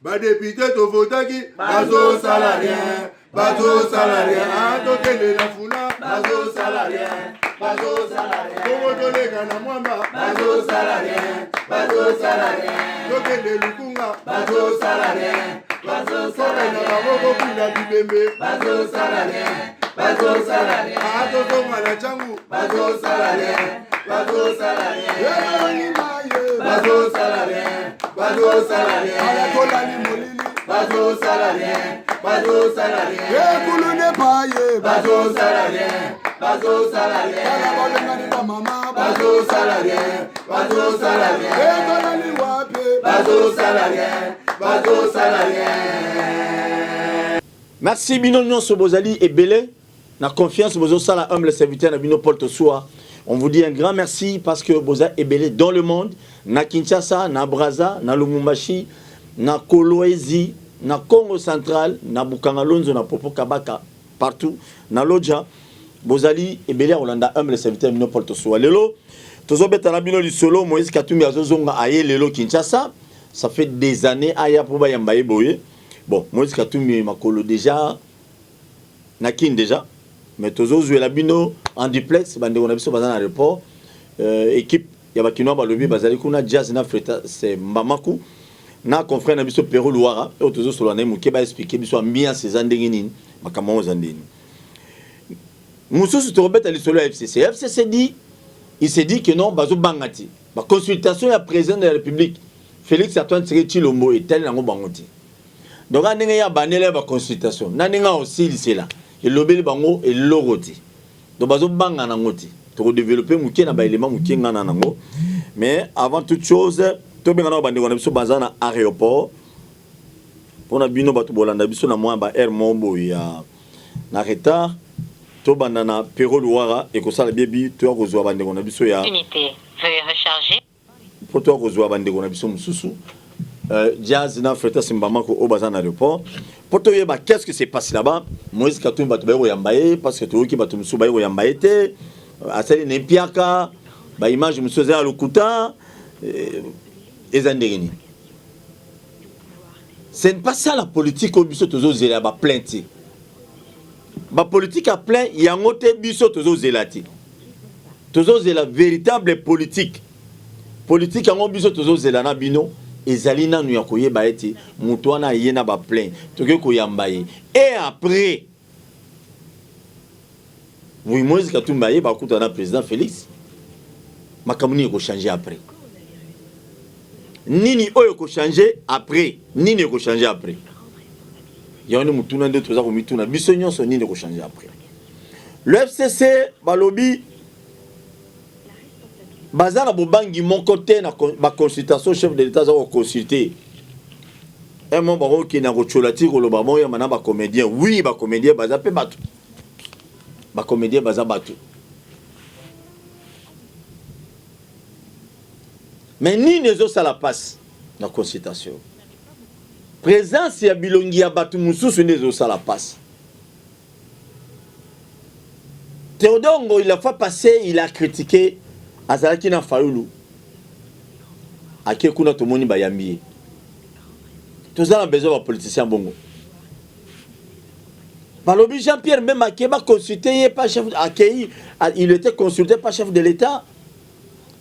Ba député to votaki bazo salarien, bazo salarien. Tokende na funa bazo salarien, bazo salarien. Komo tolega na mwamba bazo salarien, bazo salarien. Tokende lukunga bazo salarien, bazo salarien. Na maboko kula bibembe bazo salarien, bazo salarien. Toto mala changu bazo salarien, bazo salarien. Bazo salarien, bazo salarien. Alakolani molili bazo salarien, bazo salarien. Kulune paye bazo salarien, bazo salarien. Alabalengani ba mama bazo salarien, bazo salarien. Kolani wape bazo salarien, bazo salarien. Merci bino nyonso bozali ebele na confiance bozo sala humble serviteur na bino Paul Tosua. On vous dit un grand merci parce que vous êtes ébélé dans le monde, na Kinshasa, na Brazza, na Lumumbashi, na Kolwezi, na Congo central, na Bukangalonzo, na Popo Kabaka, partout, na Lodja. Vous allez ébélé Olanda humble serviteur de Paul Tosua. Lelo, tozo betala bino li solo Moïse Katumbi azozonga aye lelo Kinshasa. Ça fait des années aya pour bayambaye boye. Bon, Moïse Katumbi makolo déjà, na kin déjà. Mais tozo jouer la bino en duplex bande on a biso bazana aéroport équipe ya bakino balobi bazali kuna jazz na freta c'est mbamaku na confrère na biso Pero Luara et tozo solo na muke ba expliquer biso ambiance zandenge nini makamo zandeni mususu to robeta li solo FCC dit il s'est dit que non bazo bangati ba consultation ya président de la République Félix Antoine Tshisekedi et tel nango bangoti donc andenge ya banele ba consultation na ninga aussi là et lobeli bango et loroti donc bazo banga nangoti to développer muké na ba élément muké ngana nango mais avant toute chose to benga na bandi na biso bazana aéroport pona bino batu bolanda biso na mwa ba air mombo ya na retard to banda na Pero Luara et ko sala biebi to kozwa bandi na biso ya unité veuillez recharger pour to kozwa bandi na biso mususu jazz na freta simbamako au bazana aéroport. Pour te dire qu'est-ce qui s'est passé là-bas, Moïse Katumbi batu yambaye parce que tout qui batu musu bayo yambaye te asali nempiaka ba image musu za lokuta ezandegeni. C'est pas ça la politique au biso tozo zela ba plainte. Ba politique a plein yangote biso tozo zelati. Tozo zela véritable politique. Politique yango biso tozo zela na bino. Ezali nanu ya koyeba eti mutu wana yena ba plein toke koyambaye et après oui Moïse Katumbi aye ba kuta na président Félix makamuni ko changer après nini oyo ko changer après nini ko changer après yoni mutu na ndeto za ko mituna biso nyonso nini ko changer après le FCC balobi bazana bobangi mon côté na ba consultation chef de l'état za ko consulter et mon baro ki na ko cholati ko loba mo ya mana ba comédien oui ba comédien baza pe batu ba comédien baza batu mais ni nezo sala passe na consultation présence ya bilongi ya batu mususu nezo sala passe Théodongo il a fait passer il a critiqué azalaki na Fayulu ake kuna tomoni bayambi tozala besoin ba politicien bongo balobi Jean-Pierre même akeba consulté pas chef accueilli il était consulté par chef de l'état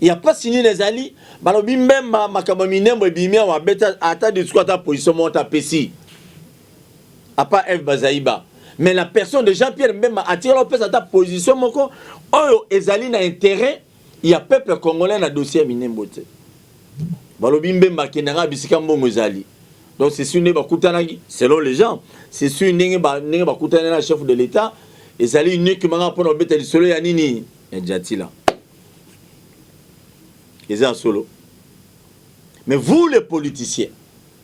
il y a pas signé les ali balobi même makamba minembo ebimia wa beta ata discours ta position monta pesi a pas F Bazaïba mais la personne de Jean-Pierre même a tiré Lopez ta position moko oyo ezali na intérêt. Il y a peuple congolais dans le dossier Minembote. Balobi mbemba kenanga bisika mbongo ezali. Donc c'est sûr neba kutanagi selon les gens, c'est sûr nenge ba kutana na chef de l'état ezali uniquement pour obeta le solo ya nini njatila. Ezali solo. Mais vous les politiciens,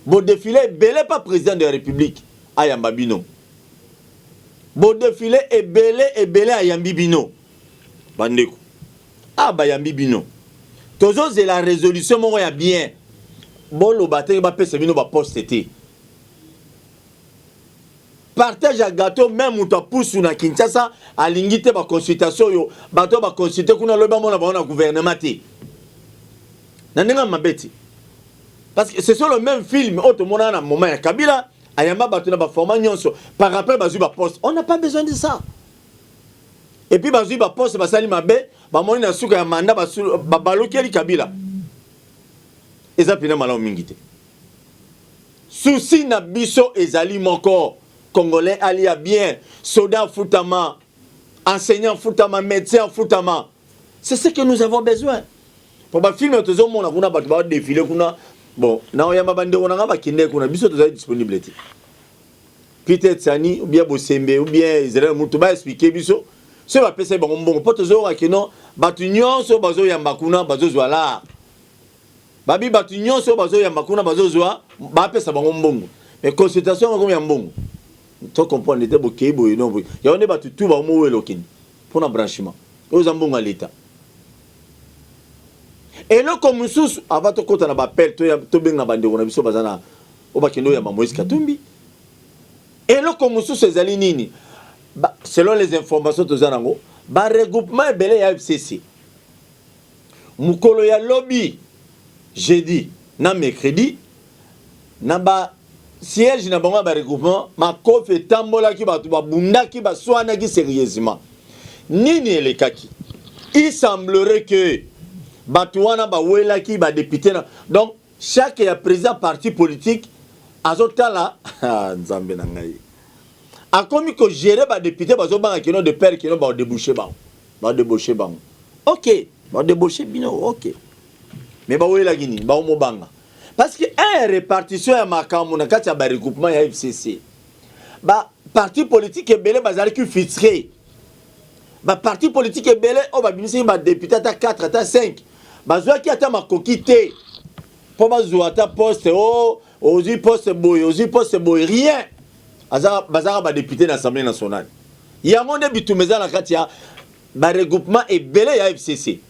vous défilez belé pas président de la République ayamba bino. Vous défilez et belé ayambi bino. Bandeko. Ah bayambi bino tozo c'est la résolution moko ya bien bolo bateki ba pesa bino ba poste partage à gâteau même muta pousu na Kinshasa alingi te ba consultation yo bato ba consulter kuna loba mona ba na gouvernement te na ndenge mabeti Parce que ce sont le même film. Autre monde à un moment, Kabila, Ayama Batuna Baforma Nyonso, par rapport à Bazuba Poste. On n'a pas besoin de ça. Et puis Bazuba Poste, Basali Mabe, Bamoni Nasuka Manda, Babalokeli Kabila. Et ça, Pina Malao Mingite. Souci na biso ezali moko. Congolais alia bien. Soda Foutama. Enseignant Foutama. Médecin Foutama. C'est ce que nous avons besoin. Pour ma film, nous avons défilé. Bon, nous avons disponible. Peut-être Sani, ou bien Bosembe, ou bien Israël Moutouba expliquer biso. Ce va passer bon bon. Pas toujours que non. Batunyon so bazo yambakuna bazo zwala. Babi batunyon so bazo yambakuna bazo zwa. Ba pesa bon bon. Mais consultation comme yambon. Tu comprends était boké boy non boy. Ya on est batu tout ba mo welokin. Pour un branchement. Aux ambon à l'état. Et là comme sous avant to kota na ba pel to benga bande ko na biso bazana. Obakendo ya Moïse Katumbi. Et là comme sous ces alinini. Selon les informations de Zanango, le regroupement est belé à FCC. Moukolo ya lobby, jeudi, na mercredi, na ba siège na bango ba regroupement, ma kofe tambola ki ba bunda ki ba soana ki sérieusement. Nini le kaki. Il semblerait que Batouana ba wela ki ba député na. Donc chaque président parti politique azotala nzambe na ngai. A commis que gérer les députés, qui ont des pères qui ont débouché. Ok, débouché, ok. Mais où est la Guinée? Parce que la répartition est marquée dans le regroupement FCC. Parti politique est belé, qui filtré. Parti politique est belé, on va bien député à 4, à 5. Qui a ma coquille. Pour ma ta poste, osi poste boy, rien. Bazara ba député de l'Assemblée nationale. Il y a un bitumeza na katia ba regroupement est belé à FCC.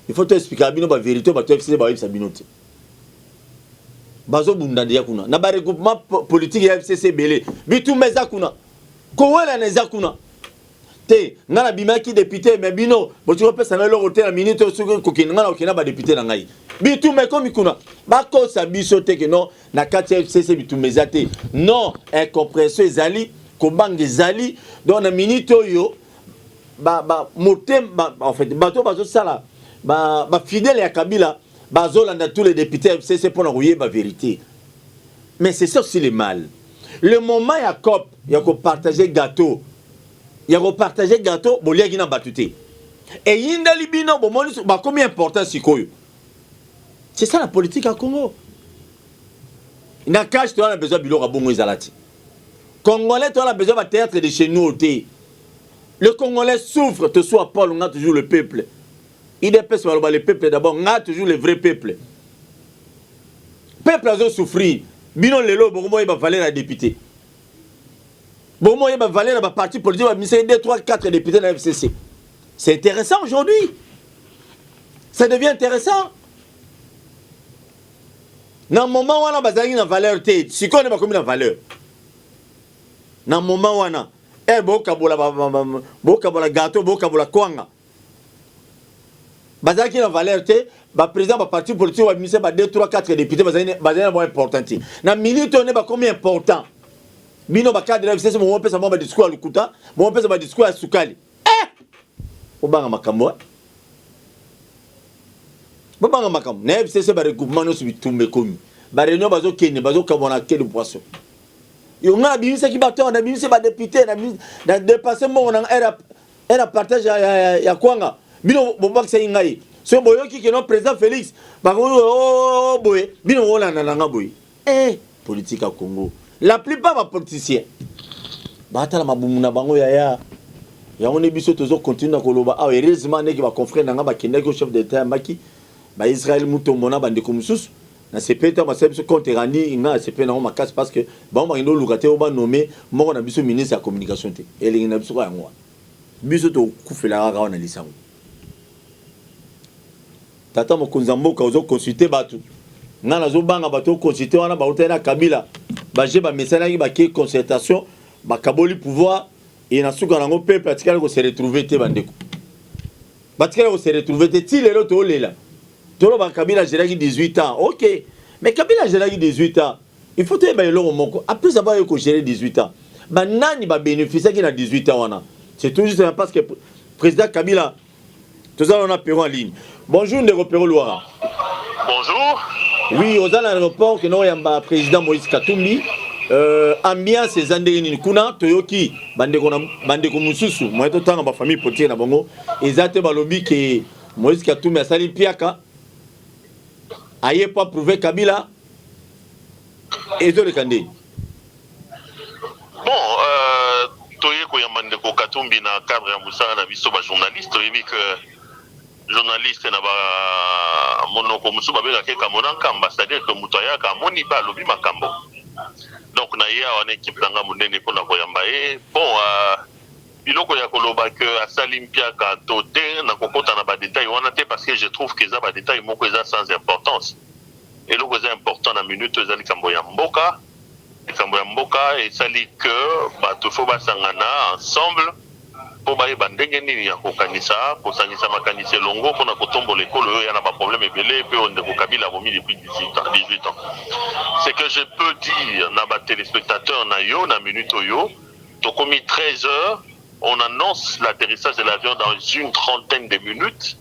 Il faut te expliquer bino ba vérité ba FCC ba yebisa binote. Bazo bunda dia kuna. Na ba regroupement politique ya FCC belé. Bitumeza kuna. Ko wala neza kuna. Te ngana bimaki député mais bino bo tu repesa na lo hotel la minute suko ko kinga na okina ba député na ngai. Bitume komi kuna. Ba ko sa biso te que non na kati FCC bitumeza te. Non, incompréhension ezali, kobange ezali donc na minute yo motem en fait bato bazo sala fidèle ya Kabila bazo landa tous les députés FCC pour na rouiller ba vérité. Mais c'est ça aussi le mal. Le moment ya COP, ya ko partager gâteau. Ya ko partager gâteau, bolia gina batute. Et yinda libino bo moni ba combien important sikoyo. C'est ça la politique à Congo. Il n'a qu'à on a besoin de biloko bongo ezalati. Congolais, on a besoin de théâtre de chez nous. Le Congolais souffre, te soit Paul, on a toujours le peuple. Il dépêche le peuple d'abord, on a toujours le vrai peuple. Le peuple a souffert. Bino lelo, bon, il va valer la députée. Bon, il va valer la partie politique, il va 2, 3, 4 députés de la FCC. C'est intéressant aujourd'hui. Ça devient intéressant. Dans le moment où on a une valeur, si on n'a pas comme une valeur. Dans le moment où on a un gâteau, un kwanga. Bazaki na valeur, le président du parti politique va ministre 2, 3, 4 députés, bazaki important. Dans la minute, on est combien important. Bino ba cadre FCC, mon pèse à discours à Lukuta, mon pèse à discours à Soukali. Obanga makambo. Baba makam na FCC ba regroupement no subi tumbe komi ba réunion bazo kene bazo kabona quel poisson yo nga bimisa ki bato na bimisa ba député na dépasser mon na era partage ya kwanga bino bobak sai ngai so boyoki ke no président Félix ba oh boy bino wona na nga boy politique à Congo la plupart ba politiciens ba tala mabumuna bango ya on est biso toujours continuer na koloba heureusement ne ki ba confrère na nga ba kende ko chef d'état maki ba Israël mutombona bande komusus na sepeta ba sebso compte randi nga sepena ma casse parce que ba ma ndo lukate o ba nommé moko na biso ministre ya communication te elingi na biso ko yango biso to kufela ga na lisango tata mo konzamboka ozo consulter batu nga nazo banga bato consulter wana ba utena Kabila ba je ba mesana ki ba ke concertation ba kaboli pouvoir et na suka nango peuple atikala ko se retrouver te bandeko batikala ko se retrouver te ti lelo to lela Tolo Kabila j'ai 18 ans. OK. Mais Kabila j'ai 18 ans. Il faut te bailler l'eau moko. Après avoir géré 18 ans. Bah nani va bénéficier qui a 18 ans. C'est tout juste parce que président Kabila, tout ça on a Perron en ligne. Bonjour Ndeko Perron Loira. Bonjour. Oui, aux aéroports que nous avons président Moïse Katumbi. Ambiance et Zandérini Kuna, Toyoki, Bandeko Mususu, moi tout temps ma famille politique na bango, ezate balobi que Moïse Katumbi a sali piaka, aye pas prouvé Kabila, et tout le Kandé. Bon, Toyeko Yamandeko Katumbi na cadre ya Moussara na biso ba journaliste, toyebi que journaliste na ba monoko musu ba bela ke kamona kamba, c'est-à-dire que Moutoya ka moni ba lobi makambo. Donc na ya on équipe nanga munene ko na koyamba bon biloko ya koloba que asalimpia ka toté na kokota na ba détails wana te parce que je trouve que ça ba détails moko eza sans importance et loko eza important na minute ezali kambo ya mboka et sali que ba to fo ba sangana ensemble po ba yeba ndenge nini ya kokanisa kosangisa makanisi longo pona kotombola ekolo oyo ya na ba problème ebele pe onde ko Kabila vomi depuis 18 ans. C'est que je peux dire na ba téléspectateurs na yo na minute oyo to komi 13 heures on annonce l'atterrissage de l'avion dans une trentaine de minutes.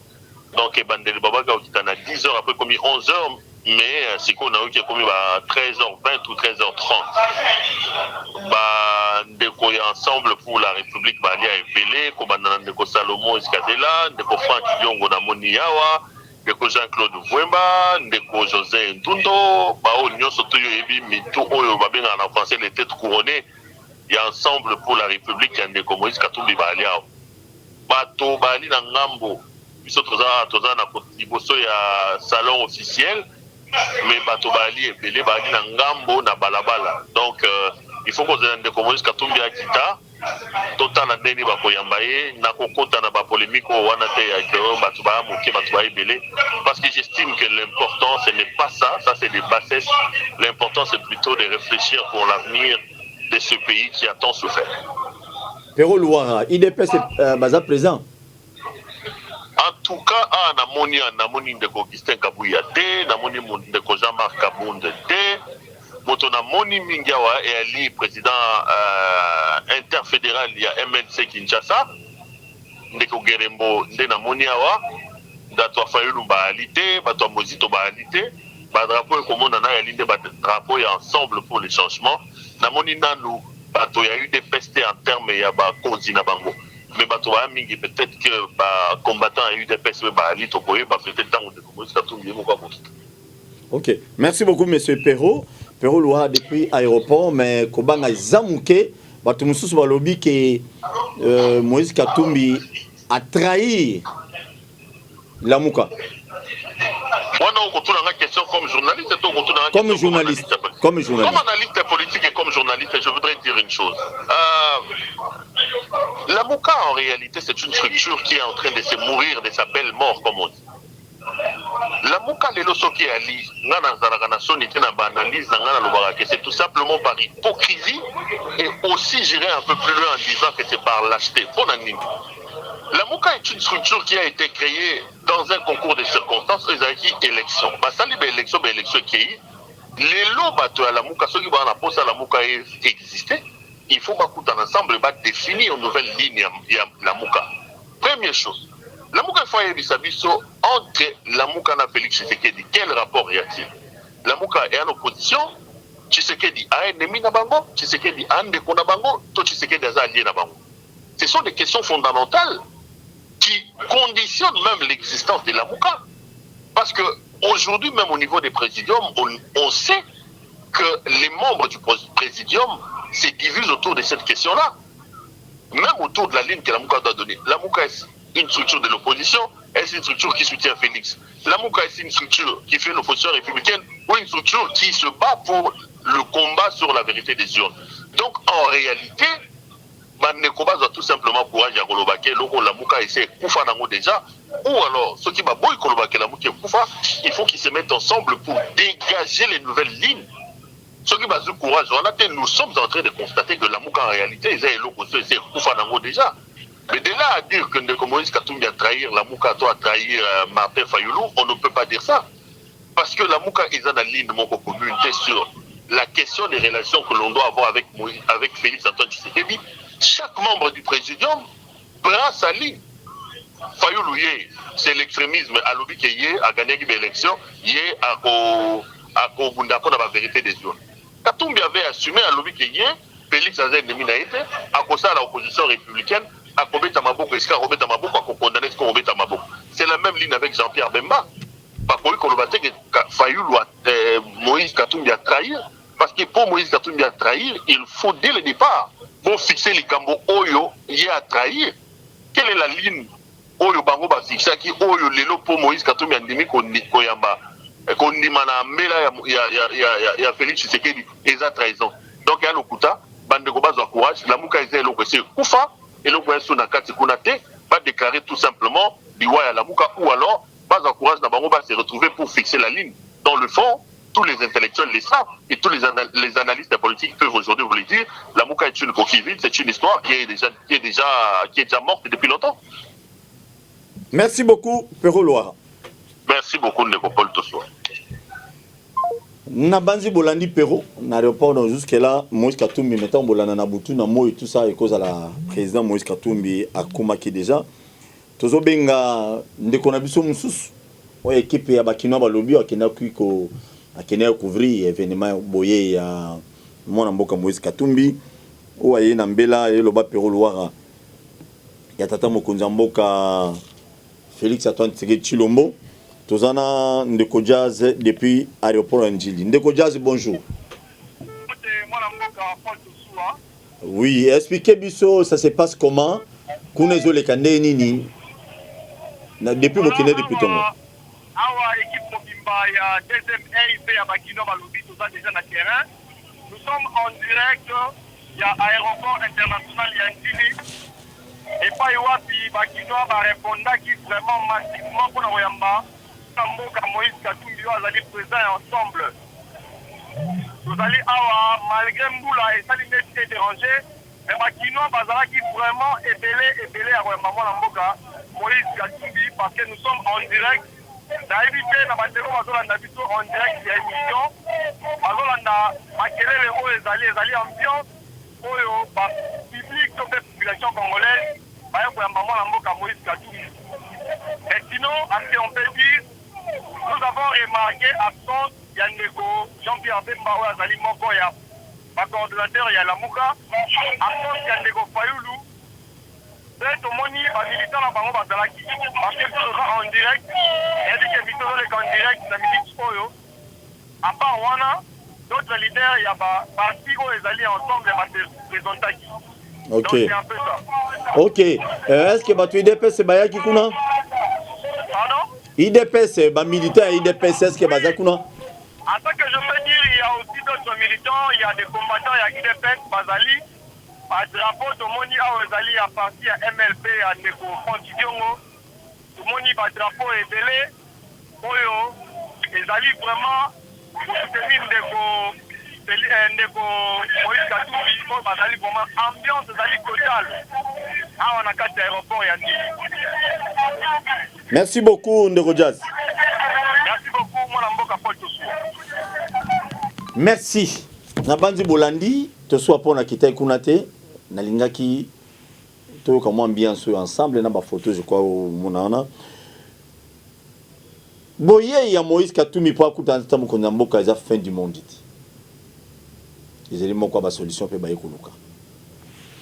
Donc bandeli babaka okitana 10 heures après komi 11 heures mais c'est qu'on a eu qui commis 13h20 ou 13h30. Ndeko ya ensemble pour la République Bali a épelé, comme Ndeko Salomon Iskadela, Ndeko Franck Diongo na Moniawa, Ndeko Jean-Claude Vouemba, Ndeko José Ntundo, Bao Nyoso Toyo Ebi Mitou Oyo Babenga en français les têtes couronnées, il y a ensemble pour la République et Ndeko Moïse Katumbi Bali. Bato Bali na Ngambo, biso toza na liboso ya salon officiel. Mais bato bali epele bali na ngambo na balabala. Donc il faut qu'on ait des communistes Katumbi akita total na ndeni ba koyamba ye na kokota na ba polémique wana te ya que bato ba moké bato ba ebele parce que j'estime que l'important ce n'est pas ça c'est des bassesses. L'important c'est plutôt de réfléchir pour l'avenir de ce pays qui a tant souffert. Perron Loira, IDP c'est baza présent. En tout cas, namoni ndeko Augustin Kabuya te, namoni ndeko Jean-Marc Kabonde te, moto namoni mingiawa et ali président interfédéral ya MNC Kinshasa, ndeko Gerembo nde namoni awa, dato Fayulu ba ali te, bato Mozito ba ali te, ba drapeau ekomona na yali nde ba drapeau ya ensemble pour les changements, namoni nanu bato ya eu des pestes en termes ya ba konzi na bango. Mais peut-être que les combattants ont eu des personnes peut-être temps de commencer à tout le monde. Ok, merci beaucoup monsieur Perron. Perron Loira depuis l'aéroport, mais Kobanga Zamouké, Batumusus Balobi que Moïse Katumbi a trahi la Mouka. Comme journaliste. Comme analyste politique et comme journaliste, je voudrais dire une chose. La Mouka, en réalité, c'est une structure qui est en train de se mourir de sa belle mort, comme on dit. La Mouka, c'est tout simplement par hypocrisie et aussi, j'irai un peu plus loin en disant que c'est par lâcheté. La Mouka est une structure qui a été créée dans un concours de circonstances, les élections. Élection qui est les lots à la Mouka, ceux qui vont en poste à la Mouka exister, il faut qu'on ensemble définir une nouvelle ligne de la Mouka. Première chose, la Mouka entre la Mouka et Félix Tshisekedi, quel rapport y a-t-il? La Mouka est en opposition, Tshisekedi a un ennemi na bango, Tshisekedi a un ndeko na bango, to Tshisekedi a allié na bango. Ce sont des questions fondamentales qui conditionnent même l'existence de la Mouka. Parce que aujourd'hui, même au niveau des présidiums, on sait que les membres du présidium se divisent autour de cette question-là. Même autour de la ligne que la Mouka doit donner. La Mouka est une structure de l'opposition, est une structure qui soutient Félix. La Mouka est une structure qui fait l'opposition républicaine ou une structure qui se bat pour le combat sur la vérité des urnes. Donc en réalité, Nekoba doit tout simplement courage à Kolobake, loko la Mouka essaie Koufa Nango déjà, ou alors ceux qui baboy Kolobake la Mouka Koufa, il faut qu'ils se mettent ensemble pour dégager les nouvelles lignes. Ceux qui basent courage, nous sommes en train de constater que la Mouka en réalité, ils essaient Koufa Nango déjà. Mais de là à dire que Ndeko Moïse Katumbi a trahir la Mouka, a trahir Martin Fayoulou, on ne peut pas dire ça. parce que la Mouka est dans la ligne de mon communauté sur la question des relations que l'on doit avoir avec Félix Antoine Tshisekedi. Chaque membre du présidium prend sa ligne. Fayoulou, c'est l'extrémisme. À l'objet qu'il a gagné l'élection, il a pour la vérité des urnes. Katumbi avait assumé à l'objet qu'il Félix a ennemi naïté, à cause de l'opposition républicaine, à Kobeta Maboko, et Robeta Maboko, à condamner Robeta Maboko. C'est la même ligne avec Jean-Pierre Bemba. Parce que Fayoulou, Moïse Katumbi a trahi. Parce que pour Moïse Katumbi a trahi, il faut dès le départ, pour fixer les Kambo Oyo, il a trahi. Quelle est la ligne Oyo Bango ba fixa qui Oyo Lelo pour Moïse Katumbi a ndimi Koyamba, Kondimana Mela ya Félix Tshisekedi, et ça trahison. Donc il y a le Kouta, Bande Gobazo courage, la Mouka est le c'est Koufa, et le Kouya Sonakati Kunate va déclarer tout simplement l'Iwaya la Mouka, ou alors Baz courage Nabango va se retrouver pour fixer la ligne. Dans le fond, tous les intellectuels les savent et tous les analystes politiques peuvent aujourd'hui vous le dire. La Mouka est une coquille vide, c'est une histoire qui est déjà morte depuis longtemps. Merci beaucoup, Perro Loire. Merci beaucoup, Nécopole Tossoa. Nabanzi Bolandi Perro, na aéroport jusque là, Moïse Katumbi mettant Bolanda na Boutou, na Mo et tout ça, et cause à la président Moïse Katumbi à Koumaki déjà. Tozo benga ndekonabiso mususu. O équipe ya bakino balobi akena kuiko akena couvrir événement boye ya mwana mboka Moïse Katumbi o aye na mbela et loba Perro Loire ya tata mokonzi mboka Félix Antoine Tshisekedi Tshilombo. Tozana Ndeko Jazz depuis aéroport Njili. Ndeko Jazz, bonjour. Oui, expliquez biso, ça se passe comment? Kounezo le kande nini? Depuis Bokine depuis Tongo. Awa équipe Mobimba ya deuxième RIP ya Bakino Balobi tout ça déjà na terrain. Nous sommes en direct ya aéroport international ya Njili. Et pas Iwapi Bakino va répondre qui vraiment massivement pour la Oyamba. Mboka Moïse Katumbi azali présent ensemble. Nous allons avoir malgré Mboula et Saline est dérangé, mais Bakino bazala qui vraiment ébélé à Mboka Moïse Katumbi parce que nous sommes en direct. D'ailleurs, na batero bazolanda biso en direct ya émission. Bazolanda makelele oyo ezali ambiance oyo ba public de la population congolaise baya koyamba Mboka Moïse Katumbi. Et sinon, on peut dire nous avons remarqué l'absence de Jean-Pierre Bemba ou Azali Moko, ma coordonnateur ya la Mouka, absence de Ndeko Fayoulou. C'est au moni, les militants la Bango Bazalaki. Parce que nous sommes en direct, il y a des militants en direct, la milite Oyo. À part Wana, d'autres leaders, il y a parti où ils allaient ensemble et présentaki. Ok. Donc c'est un peu ça. Ok. Est-ce que tu IDPS c'est Bayaki Kuna? Pardon? IDPS, militaire IDPS, est-ce que Bazakuna? En ce que je peux dire, il y a aussi d'autres militants, il y a des combattants, il y a IDPS, Bazali, à drapeau, tout le monde est à partir à MLP, à Neko Fondidiongo, tout le monde est drapeau et belé, Oyo, ils allaient vraiment pour soutenir Neko Moïse Katumbi, Bazali, vraiment ambiance, Bazali totale. Ah, on a 4 aéroports, il y a 10. Merci beaucoup, Ndeko Jazz. Merci beaucoup, mon Mboka Paul Tossou. Merci. Nabanzi Bolandi, Tossou pour na kita kunate, na lingaki to comme ambiance ensemble na ba photo je crois au monana. Boye ya Moïse Katumbi pour kutanta mukonza mboka za fin du monde. Les éléments quoi ba solution pe ba ekoluka.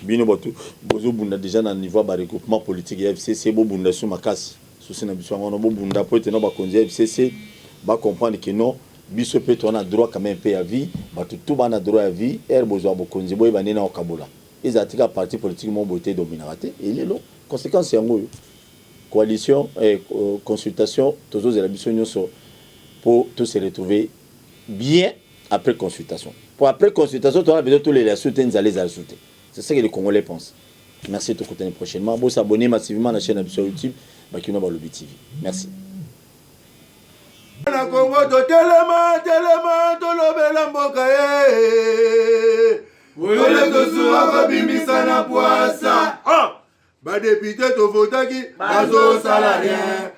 Bino boto bozo bunda déjà na niveau ba regroupement politique ya FCC bo bunda sur makasi. Souci na biso ngona bo bunda po etena ba konzi FCC ba comprendre que non biso pe to na droit quand même pe à vie ba tout ba na droit à vie er bozo bo konzi boy ba nena okabola. Ils attaquent parti politique mon beauté dominarate et les lo conséquence yango coalition et consultation tous aux élections pour tous se retrouver bien après consultation. Pour après consultation, tu as besoin de tous les soutiens, les ajouter. C'est ça que les Congolais pensent. Merci de t'écouter prochainement. Vous s'abonner massivement à la chaîne sur YouTube, Bakino Balobi TV. Merci. Député to votaki bazo salarien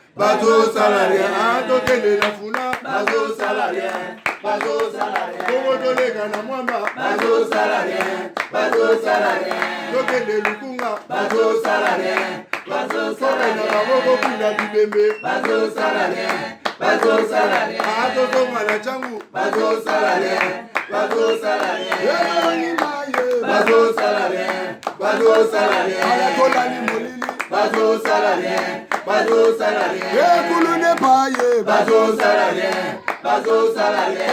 to tele la funa bazosala rien, bazosala rien. Bongo toleka na mwamba, bazosala rien, bazosala rien. Tokende lukunga, bazosala rien, bazosala rien. Na maboko kuna bibembe, bazosala rien, bazosala rien. Atozonga na changu, bazosala rien, bazosala rien. Bazosala rien, bazosala rien. Alakolani molili, bazosala rien, bazosala rien. Ekulune paye, bazosala rien, bazosala rien.